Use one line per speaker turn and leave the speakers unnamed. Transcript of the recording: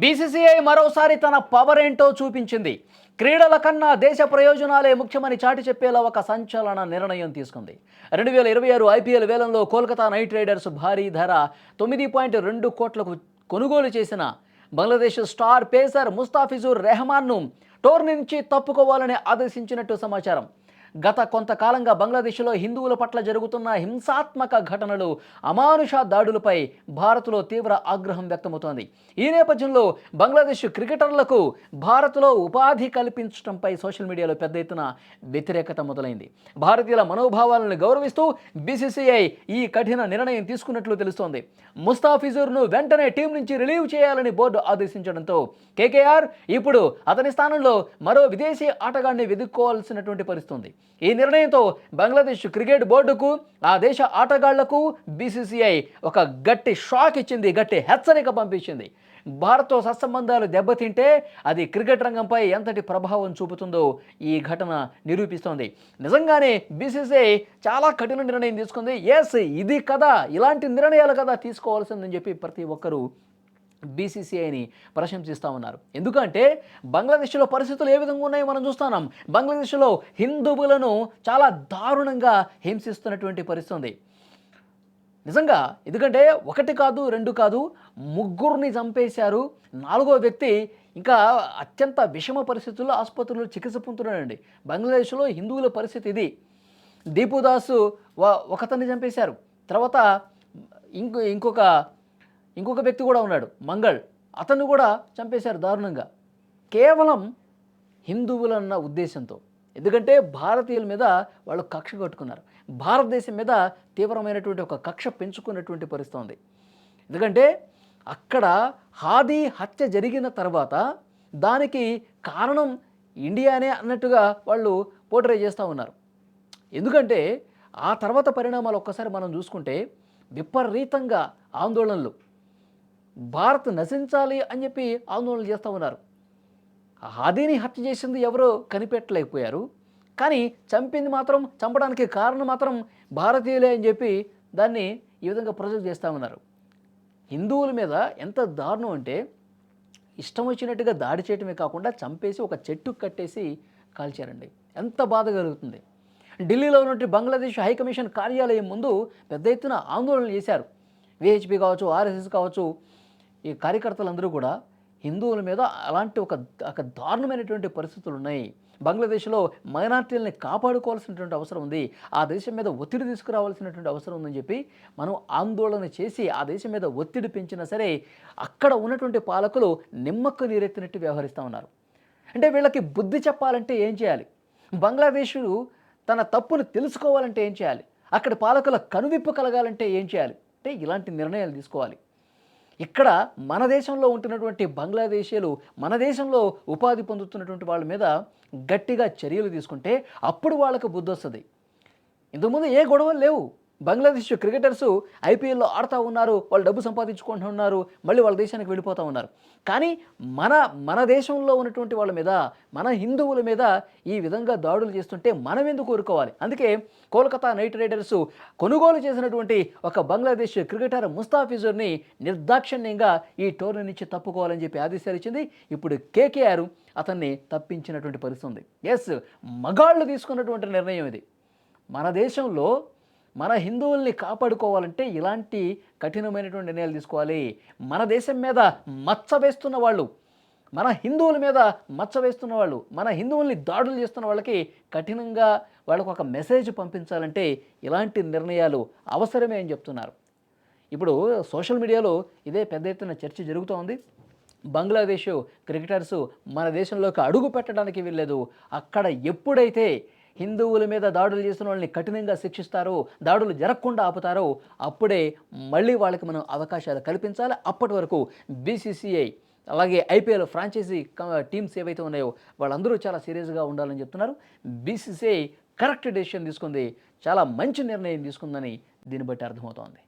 BCCI మరోసారి తన power ఏంటో చూపించింది. క్రీడల కన్నా దేశ ప్రయోజనాలే ముఖ్యమని చాటి చెప్పేలా ఒక సంచలన నిర్ణయం తీసుకుంది. 2026 ఐపీఎల్ వేలంలో కోల్కతా నైట్ రైడర్స్ భారీ ధర 9.2 కోట్లకు కొనుగోలు చేసిన బంగ్లాదేశ్ స్టార్ పేసర్ ముస్తాఫిజుర్ రెహమాన్ను టోర్నీ నుంచి తప్పుకోవాలని ఆదేశించినట్టు సమాచారం. గత కొంతకాలంగా బంగ్లాదేశ్లో హిందువుల పట్ల జరుగుతున్న హింసాత్మక ఘటనలు, అమానుష దాడులపై భారత్లో తీవ్ర ఆగ్రహం వ్యక్తమవుతోంది. ఈ నేపథ్యంలో బంగ్లాదేశ్ క్రికెటర్లకు భారత్లో ఉపాధి కల్పించడంపై సోషల్ మీడియాలో పెద్ద ఎత్తున వ్యతిరేకత మొదలైంది. భారతీయుల మనోభావాలను గౌరవిస్తూ బీసీసీఐ ఈ కఠిన నిర్ణయం తీసుకున్నట్లు తెలుస్తోంది. ముస్తాఫిజుర్ను వెంటనే టీం నుంచి రిలీవ్ చేయాలని బోర్డు ఆదేశించడంతో కేకేఆర్ ఇప్పుడు అతని స్థానంలో మరో విదేశీ ఆటగాడిని వెతుక్కోవాల్సినటువంటి పరిస్థితి. ఈ నిర్ణయంతో బంగ్లాదేశ్ క్రికెట్ బోర్డుకు, ఆ దేశ ఆటగాళ్లకు బీసీసీఐ ఒక గట్టి షాక్ ఇచ్చింది, గట్టి హెచ్చరిక పంపించింది. భారత్తో సత్సంబంధాలు దెబ్బతింటే అది క్రికెట్ రంగంపై ఎంతటి ప్రభావం చూపుతుందో ఈ ఘటన నిరూపిస్తోంది. నిజంగానే బీసీసీఐ చాలా కఠిన నిర్ణయం తీసుకుంది. ఇది కదా, ఇలాంటి నిర్ణయాలు కదా తీసుకోవాల్సిందని చెప్పి ప్రతి ఒక్కరూ బీసీసీఐని ప్రశంసిస్తూ ఉన్నారు. ఎందుకంటే బంగ్లాదేశ్లో పరిస్థితులు ఏ విధంగా ఉన్నాయో మనం చూస్తున్నాం. బంగ్లాదేశ్లో హిందువులను చాలా దారుణంగా హింసిస్తున్నటువంటి పరిస్థితి ఉంది. నిజంగా, ఎందుకంటే ఒకటి కాదు, రెండు కాదు, ముగ్గురిని చంపేశారు. నాలుగో వ్యక్తి ఇంకా అత్యంత విషమ పరిస్థితుల్లో ఆసుపత్రుల్లో చికిత్స పొందుతున్నాడండి. బంగ్లాదేశ్లో హిందువుల పరిస్థితి ఇది. దీపుదాసు ఒకతన్ని చంపేశారు. తర్వాత ఇంకొక వ్యక్తి కూడా ఉన్నాడు, మంగళ్, అతన్ని కూడా చంపేశారు దారుణంగా, కేవలం హిందువులన్న ఉద్దేశంతో. ఎందుకంటే భారతీయుల మీద వాళ్ళు కక్ష కట్టుకున్నారు. భారతదేశం మీద తీవ్రమైనటువంటి ఒక కక్ష పెంచుకున్నటువంటి పరిస్థితి ఉంది. ఎందుకంటే అక్కడ హాదీ హత్య జరిగిన తర్వాత దానికి కారణం ఇండియానే అన్నట్టుగా వాళ్ళు పోర్ట్రే చేస్తూ ఉన్నారు. ఎందుకంటే ఆ తర్వాత పరిణామాలు ఒక్కసారి మనం చూసుకుంటే విపరీతంగా ఆందోళనలు, భారత్ నశించాలి అని చెప్పి ఆందోళనలు చేస్తూ ఉన్నారు. హాదీని హత్య చేసింది ఎవరో కనిపెట్టలేకపోయారు, కానీ చంపడానికి కారణం మాత్రం భారతీయులే అని చెప్పి దాన్ని ఈ విధంగా ప్రొజెక్ట్ చేస్తూ ఉన్నారు. హిందువుల మీద ఎంత దారుణం అంటే ఇష్టం వచ్చినట్టుగా దాడి చేయటమే కాకుండా చంపేసి ఒక చెట్టు కట్టేసి కాల్చారండి. ఎంత బాధ కలుగుతుంది. ఢిల్లీలో ఉన్నటువంటి బంగ్లాదేశ్ హైకమిషన్ కార్యాలయం ముందు పెద్ద ఎత్తున ఆందోళనలు చేశారు. విహెచ్పి కావచ్చు, ఆర్ఎస్ఎస్ కావచ్చు, ఈ కార్యకర్తలందరూ కూడా హిందువుల మీద అలాంటి ఒక దారుణమైనటువంటి పరిస్థితులు ఉన్నాయి. బంగ్లాదేశ్లో మైనార్టీలని కాపాడుకోవాల్సినటువంటి అవసరం ఉంది, ఆ దేశం మీద ఒత్తిడి తీసుకురావాల్సినటువంటి అవసరం ఉందని చెప్పి మనం ఆందోళన చేసి ఆ దేశం మీద ఒత్తిడి పెంచినా సరే అక్కడ ఉన్నటువంటి పాలకులు నిమ్మకు నీరెత్తినట్టు వ్యవహరిస్తూ ఉన్నారు. అంటే వీళ్ళకి బుద్ధి చెప్పాలంటే ఏం చేయాలి? బంగ్లాదేశ్ తన తప్పును తెలుసుకోవాలంటే ఏం చేయాలి? అక్కడ పాలకుల కనువిప్పు కలగాలంటే ఏం చేయాలి? అంటే ఇలాంటి నిర్ణయాలు తీసుకోవాలి. ఇక్కడ మన దేశంలో ఉంటున్నటువంటి బంగ్లాదేశీయులు, మన దేశంలో ఉపాధి పొందుతున్నటువంటి వాళ్ళ మీద గట్టిగా చర్యలు తీసుకుంటే అప్పుడు వాళ్ళకు బుద్ధి వస్తుంది. ఇంతకుముందు ఏ గొడవలు లేవు. బంగ్లాదేశ్ క్రికెటర్స్ ఐపీఎల్లో ఆడుతూ ఉన్నారు, వాళ్ళు డబ్బు సంపాదించుకుంటూ ఉన్నారు, మళ్ళీ వాళ్ళ దేశానికి వెళ్ళిపోతూ ఉన్నారు. కానీ మన దేశంలో ఉన్నటువంటి వాళ్ళ మీద, మన హిందువుల మీద ఈ విధంగా దాడులు చేస్తుంటే మనం ఎందుకు ఊరుకోవాలి? అందుకే కోల్కతా నైట్ రైడర్స్ కొనుగోలు చేసినటువంటి ఒక బంగ్లాదేశ్ క్రికెటర్ ముస్తాఫిజుర్ని నిర్దాక్షిణ్యంగా ఈ టోర్నీ నుంచి తప్పుకోవాలని చెప్పి ఆదేశాలు ఇచ్చింది. ఇప్పుడు కేకేఆర్ అతన్ని తప్పించినటువంటి పరిస్థితి ఉంది. మగాళ్ళు తీసుకున్నటువంటి నిర్ణయం ఇది. మన దేశంలో మన హిందువుల్ని కాపాడుకోవాలంటే ఇలాంటి కఠినమైనటువంటి నిర్ణయాలు తీసుకోవాలి. మన దేశం మీద మచ్చ వేస్తున్న వాళ్ళు, మన హిందువుల మీద మచ్చ వేస్తున్న వాళ్ళు, మన హిందువుల్ని దాడులు చేస్తున్న వాళ్ళకి కఠినంగా వాళ్ళకు ఒక మెసేజ్ పంపించాలంటే ఇలాంటి నిర్ణయాలు అవసరమే అని చెప్తున్నారు. ఇప్పుడు సోషల్ మీడియాలో ఇదే పెద్ద ఎత్తున చర్చ జరుగుతోంది. బంగ్లాదేశ్ క్రికెటర్స్ మన దేశంలోకి అడుగు పెట్టడానికి వీల్లేదు. అక్కడ ఎప్పుడైతే హిందువుల మీద దాడులు చేస్తున్న వాళ్ళని కఠినంగా శిక్షిస్తారో, దాడులు జరగకుండా ఆపుతారో అప్పుడే మళ్ళీ వాళ్ళకి మనం అవకాశాలు కల్పించాలి. అప్పటి వరకు బీసీసీఐ అలాగే ఐపీఎల్ ఫ్రాంచైజీ టీమ్స్ ఏవైతే ఉన్నాయో వాళ్ళందరూ చాలా సీరియస్గా ఉండాలని చెప్తున్నారు. బీసీసీఐ కరెక్ట్ డెసిషన్ తీసుకుంది, చాలా మంచి నిర్ణయం తీసుకుందని దీన్ని బట్టి అర్థమవుతోంది.